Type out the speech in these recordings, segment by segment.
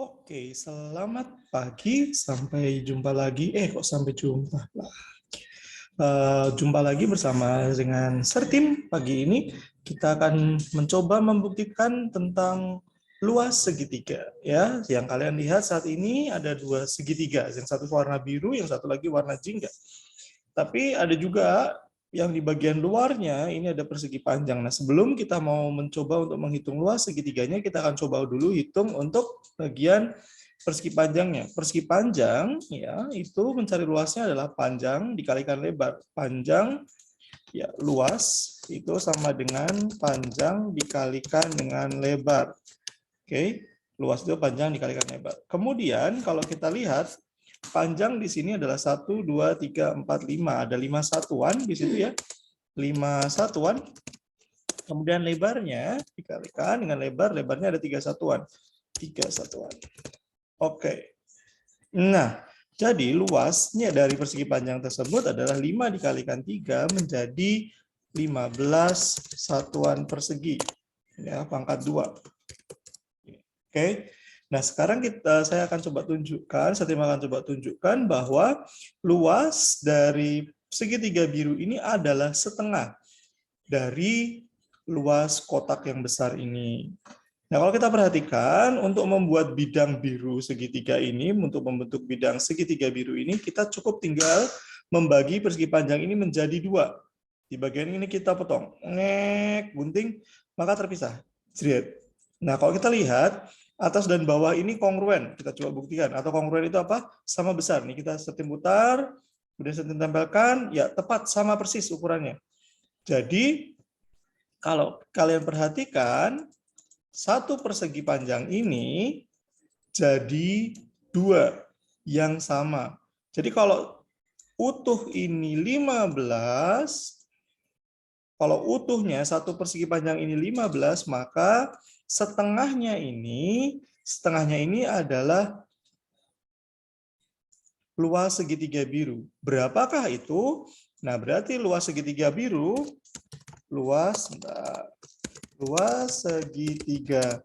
Oke, selamat pagi. Sampai jumpa lagi. Kok sampai jumpa? Jumpa lagi bersama dengan Sertim. Pagi ini kita akan mencoba membuktikan tentang luas segitiga. Ya, yang kalian lihat saat ini ada dua segitiga. Yang satu warna biru, yang satu lagi warna jingga. Tapi ada juga yang di bagian luarnya ini ada persegi panjang. Nah, sebelum kita mau mencoba untuk menghitung luas segitiganya, kita akan coba dulu hitung untuk bagian persegi panjangnya. Persegi panjang ya itu mencari luasnya adalah panjang dikalikan lebar. Panjang ya luas itu sama dengan panjang dikalikan dengan lebar. Oke, luas itu panjang dikalikan lebar. Kemudian kalau kita lihat panjang di sini adalah 1, 2, 3, 4, 5. Ada 5 satuan di situ ya. 5 satuan. Kemudian lebarnya dikalikan dengan lebarnya ada 3 satuan. 3 satuan. Oke. Nah, jadi luasnya dari persegi panjang tersebut adalah 5 dikalikan 3 menjadi 15 satuan persegi. Ya, pangkat 2. Oke. Nah, sekarang saya akan coba tunjukkan bahwa luas dari segitiga biru ini adalah setengah dari luas kotak yang besar ini. Nah, kalau kita perhatikan, untuk membuat bidang biru segitiga ini, untuk membentuk bidang segitiga biru ini, kita cukup tinggal membagi persegi panjang ini menjadi 2. Di bagian ini kita potong, gunting, maka terpisah. Nah, kalau kita lihat, atas dan bawah ini kongruen. Kita coba buktikan. Atau kongruen itu apa? Sama besar. Nih kita setim putar, kemudian setim tempelkan, ya tepat sama persis ukurannya. Jadi, kalau kalian perhatikan, satu persegi panjang ini jadi 2 yang sama. Jadi kalau utuh ini 15, kalau utuhnya satu persegi panjang ini 15, maka setengahnya ini adalah luas segitiga biru. Berapakah itu? Nah, berarti luas segitiga biru, luas segitiga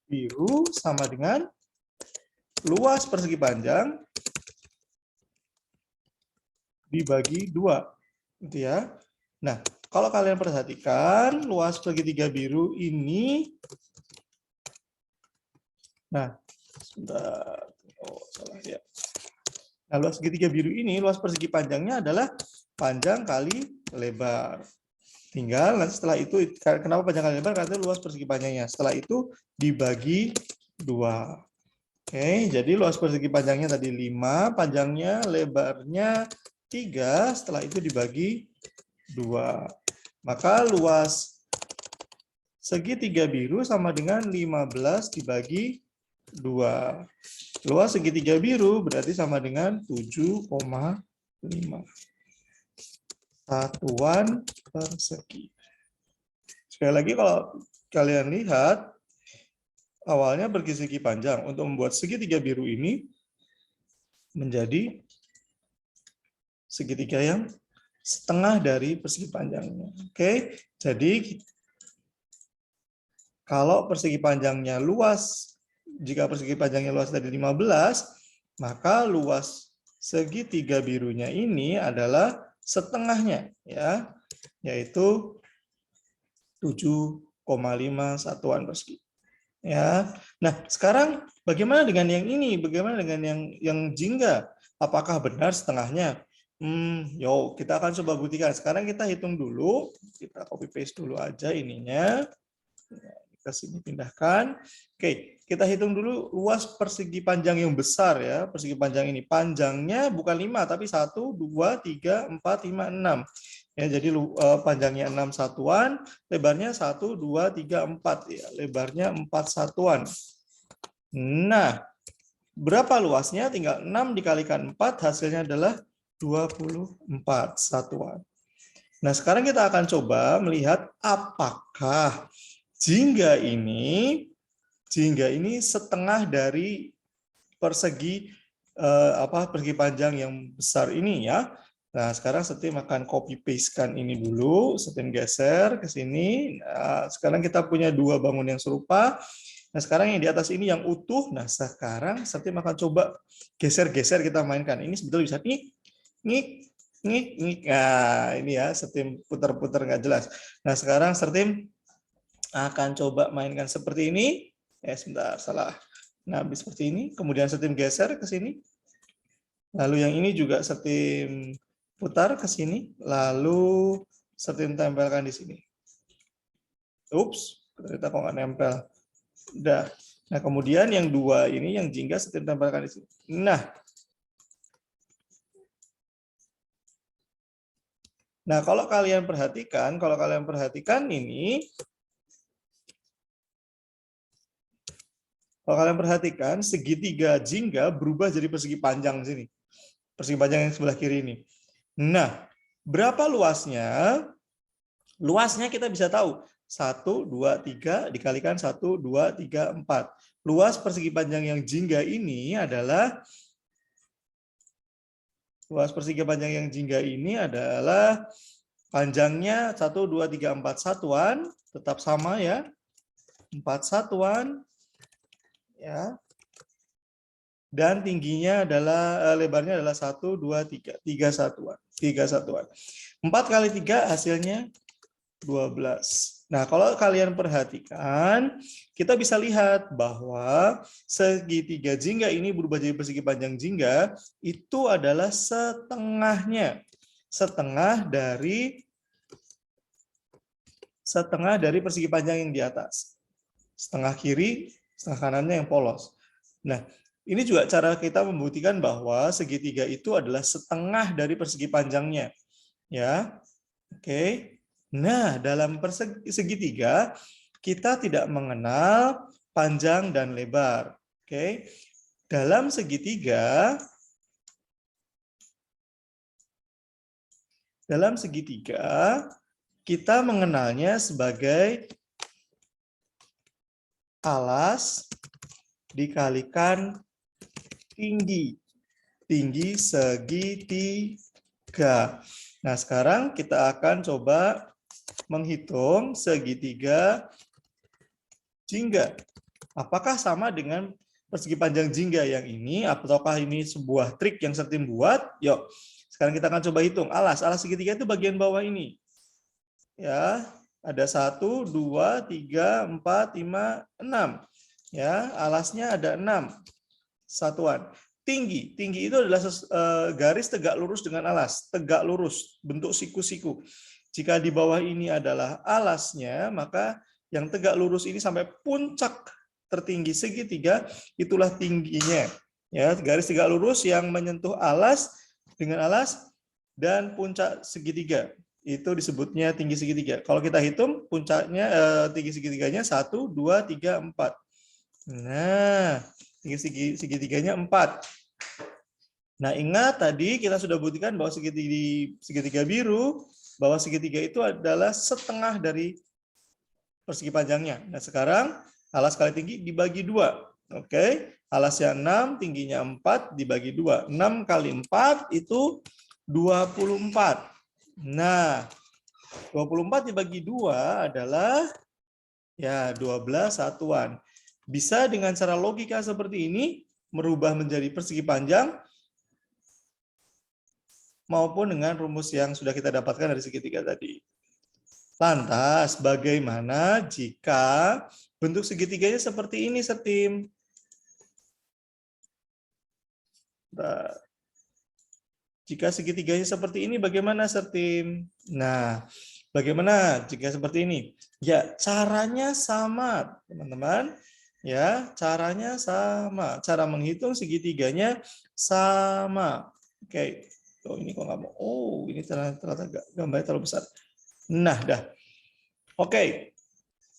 biru sama dengan luas persegi panjang dibagi 2. Gitu ya. Nah, kalau kalian perhatikan, luas segitiga biru ini, nah, sebentar, salah ya. Nah, luas segitiga biru ini, luas persegi panjangnya adalah panjang kali lebar. Tinggal nanti setelah itu, kenapa panjang kali lebar? Karena luas persegi panjangnya. Setelah itu dibagi 2. Oke, jadi luas persegi panjangnya tadi 5, panjangnya, lebarnya 3, setelah itu dibagi 2. Maka luas segitiga biru sama dengan 15 dibagi 2. Luas segitiga biru berarti sama dengan 7,5 satuan persegi. Sekali lagi kalau kalian lihat, awalnya persegi panjang. Untuk membuat segitiga biru ini menjadi segitiga yang setengah dari persegi panjangnya. Oke, jadi kalau persegi panjangnya luas, jika persegi panjangnya luas dari 15, maka luas segitiga birunya ini adalah setengahnya, ya, yaitu 7,5 satuan persegi. Ya. Nah, sekarang bagaimana dengan yang ini? Bagaimana dengan yang jingga? Apakah benar setengahnya? Yuk, kita akan coba buktikan. Sekarang kita hitung dulu. Kita copy paste dulu aja ininya. Ke sini pindahkan. Oke, kita hitung dulu luas persegi panjang yang besar ya. Persegi panjang ini panjangnya bukan 5 tapi 1 2 3 4 5 6. Ya, jadi panjangnya 6 satuan, lebarnya 1 2 3 4 ya. Lebarnya 4 satuan. Nah, berapa luasnya? Tinggal 6 dikalikan 4, hasilnya adalah 24 satuan. Nah, sekarang kita akan coba melihat apakah jingga ini setengah dari persegi persegi panjang yang besar ini ya. Nah, sekarang Setim akan copy paste-kan ini dulu, Setim geser ke sini. Nah, sekarang kita punya 2 bangun yang serupa. Nah, sekarang yang di atas ini yang utuh. Nah, sekarang Sertim akan coba geser-geser kita mainkan. Ini sebetulnya bisa ngik, ngik, ngik, ngik. Nah, ini ya, Sertim putar-putar nggak jelas. Nah, sekarang Sertim akan coba mainkan seperti ini. Sebentar, salah. Nah, seperti ini. Kemudian Sertim geser ke sini. Lalu yang ini juga Sertim putar ke sini. Lalu Sertim tempelkan di sini. Ups, ternyata kok nggak nempel. Udah. Nah, kemudian yang dua ini yang jingga Sertim tempelkan di sini. Nah, kalau kalian perhatikan ini, kalau kalian perhatikan segitiga jingga berubah jadi persegi panjang sini. Persegi panjang yang sebelah kiri ini. Nah, berapa luasnya? Luasnya kita bisa tahu. 1, 2, 3 dikalikan 1, 2, 3, 4. Luas persegi panjang yang jingga ini adalah panjangnya 1, 2, 3, 4 satuan, tetap sama ya. 4 satuan. Ya. Dan tingginya adalah, lebarnya adalah 1, 2, 3. 3 satuan. 3 satuan. 4 kali 3 hasilnya 12. Nah, kalau kalian perhatikan, kita bisa lihat bahwa segitiga jingga ini berubah jadi persegi panjang jingga, itu adalah setengahnya. Setengah dari persegi panjang yang di atas. Setengah kiri, setengah kanannya yang polos. Nah, ini juga cara kita membuktikan bahwa segitiga itu adalah setengah dari persegi panjangnya. Ya, oke. Nah, dalam segitiga, kita tidak mengenal panjang dan lebar. Oke. Dalam segitiga, kita mengenalnya sebagai alas dikalikan tinggi. Tinggi segitiga. Nah, sekarang kita akan coba menghitung segitiga jingga. Apakah sama dengan persegi panjang jingga yang ini? Ataukah ini sebuah trik yang Sertim buat? Yuk, sekarang kita akan coba hitung. Alas segitiga itu bagian bawah ini. Ya, ada 1, 2, 3, 4, 5, 6. Ya, alasnya ada 6 satuan. Tinggi itu adalah garis tegak lurus dengan alas, tegak lurus, bentuk siku-siku. Jika di bawah ini adalah alasnya, maka yang tegak lurus ini sampai puncak tertinggi segitiga, itulah tingginya. Ya, garis tegak lurus yang menyentuh alas dengan alas dan puncak segitiga. Itu disebutnya tinggi segitiga. Kalau kita hitung puncaknya, tinggi segitiganya 1, 2, 3, 4. Nah, tinggi segitiganya 4. Nah, ingat tadi kita sudah buktikan bahwa segitiga biru, bahwa segitiga itu adalah setengah dari persegi panjangnya. Nah, sekarang alas kali tinggi dibagi 2. Oke, alasnya 6, tingginya 4 dibagi 2. 6 kali 4 itu 24. Nah, 24 dibagi 2 adalah ya 12 satuan. Bisa dengan cara logika seperti ini merubah menjadi persegi panjang maupun dengan rumus yang sudah kita dapatkan dari segitiga tadi. Lantas, bagaimana jika bentuk segitiganya seperti ini, Sertim? Jika segitiganya seperti ini, bagaimana, Sertim? Nah, bagaimana jika seperti ini? Ya, caranya sama, teman-teman. Ya, caranya sama. Cara menghitung segitiganya sama. Oke. Oh, ini kok nggak mau. Oh, ini ternyata gambarnya terlalu besar. Nah, dah. Oke.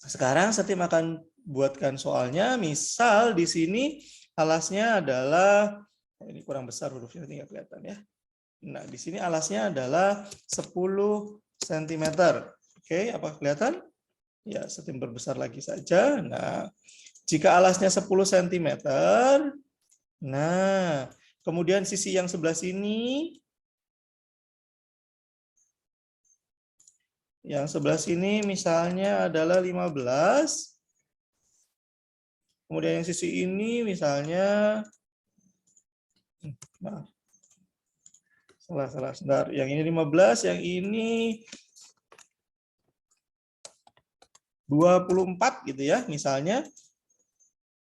Sekarang Sertim akan buatkan soalnya. Misal di sini alasnya adalah, oh, ini kurang besar hurufnya, ini nggak kelihatan ya. Nah, di sini alasnya adalah 10 cm. Oke, apa kelihatan? Ya, Sertim perbesar lagi saja. Nah, jika alasnya 10 cm, nah, kemudian sisi yang sebelah sini, misalnya adalah 15. Kemudian yang sisi ini misalnya, maaf, salah, sebentar. Yang ini 15, yang ini 24 gitu ya, misalnya.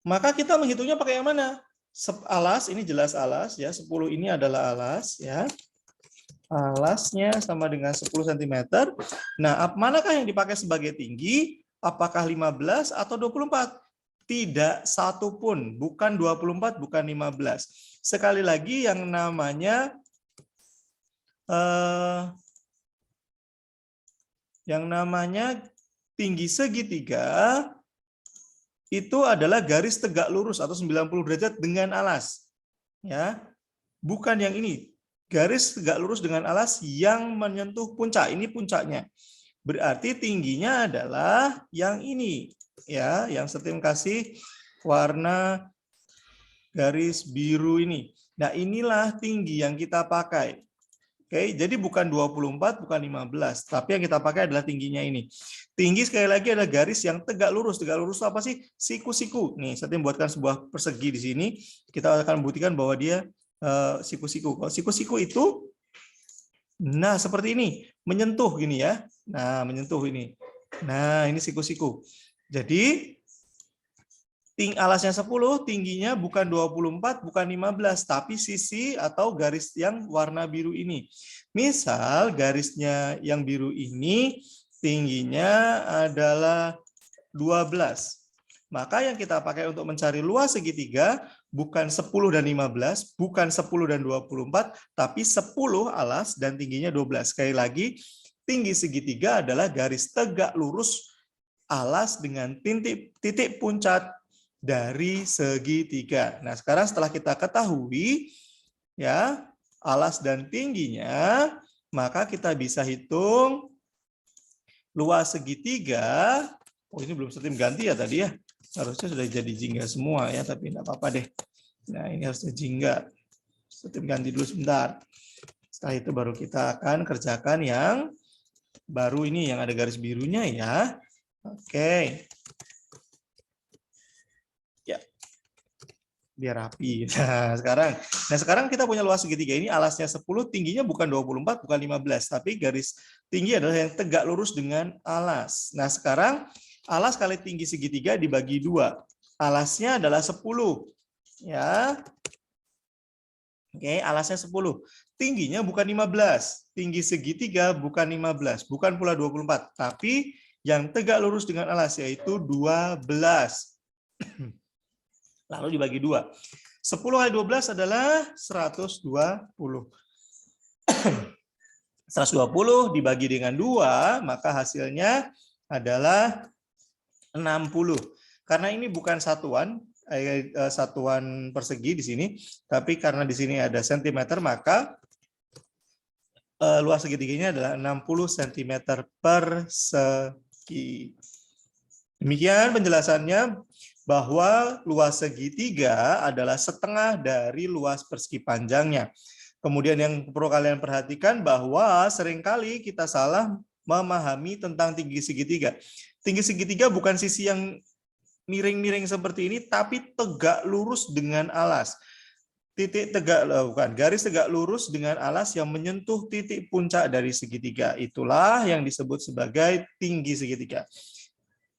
Maka kita menghitungnya pakai yang mana? Alas, ini jelas alas ya, 10 ini adalah alas ya. Alasnya sama dengan 10 cm. Nah, manakah yang dipakai sebagai tinggi? Apakah 15 atau 24? Tidak satu pun, bukan 24, bukan 15. Sekali lagi yang namanya tinggi segitiga itu adalah garis tegak lurus atau 90 derajat dengan alas. Ya. Bukan yang ini. Garis tegak lurus dengan alas yang menyentuh puncak. Ini puncaknya. Berarti tingginya adalah yang ini. Ya, yang Setim kasih warna garis biru ini. Nah, inilah tinggi yang kita pakai. Oke, jadi bukan 24, bukan 15, tapi yang kita pakai adalah tingginya ini. Tinggi sekali lagi adalah garis yang tegak lurus. Tegak lurus itu apa sih? Siku-siku. Nih, saya buatkan sebuah persegi di sini. Kita akan buktikan bahwa dia siku-siku. Kalau siku-siku itu, nah seperti ini, menyentuh gini ya. Nah, menyentuh ini. Nah, ini siku-siku. Jadi, alasnya 10, tingginya bukan 24, bukan 15, tapi sisi atau garis yang warna biru ini. Misal garisnya yang biru ini tingginya adalah 12. Maka yang kita pakai untuk mencari luas segitiga bukan 10 dan 15, bukan 10 dan 24, tapi 10 alas dan tingginya 12. Sekali lagi, tinggi segitiga adalah garis tegak lurus alas dengan titik puncak dari segitiga. Nah, sekarang setelah kita ketahui ya alas dan tingginya, maka kita bisa hitung luas segitiga. Oh, ini belum Setim ganti ya tadi ya. Harusnya sudah jadi jingga semua ya, tapi enggak apa-apa deh. Nah, ini harusnya jingga. Setim ganti dulu sebentar. Setelah itu baru kita akan kerjakan yang baru ini yang ada garis birunya ya. Oke. Biar rapi. Nah, sekarang kita punya luas segitiga ini, alasnya 10, tingginya bukan 24, bukan 15, tapi garis tinggi adalah yang tegak lurus dengan alas. Nah, sekarang alas kali tinggi segitiga dibagi 2. Alasnya adalah 10. Ya. Oke, alasnya 10. Tingginya bukan 15. Tinggi segitiga bukan 15, bukan pula 24, tapi yang tegak lurus dengan alas yaitu 12. Lalu dibagi 2. 10 kali 12 adalah 120. 120 dibagi dengan 2, maka hasilnya adalah 60. Karena ini bukan satuan persegi di sini, tapi karena di sini ada sentimeter, maka luas segitiganya adalah 60 cm persegi. Demikian penjelasannya, bahwa luas segitiga adalah setengah dari luas persegi panjangnya. Kemudian yang perlu kalian perhatikan bahwa seringkali kita salah memahami tentang tinggi segitiga. Tinggi segitiga bukan sisi yang miring-miring seperti ini, tapi tegak lurus dengan alas. Garis tegak lurus dengan alas yang menyentuh titik puncak dari segitiga. Itulah yang disebut sebagai tinggi segitiga.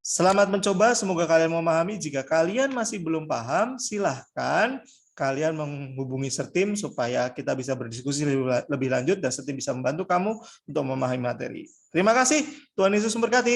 Selamat mencoba, semoga kalian memahami. Jika kalian masih belum paham, silahkan kalian menghubungi Setim supaya kita bisa berdiskusi lebih lanjut dan Setim bisa membantu kamu untuk memahami materi. Terima kasih, Tuhan Yesus memberkati.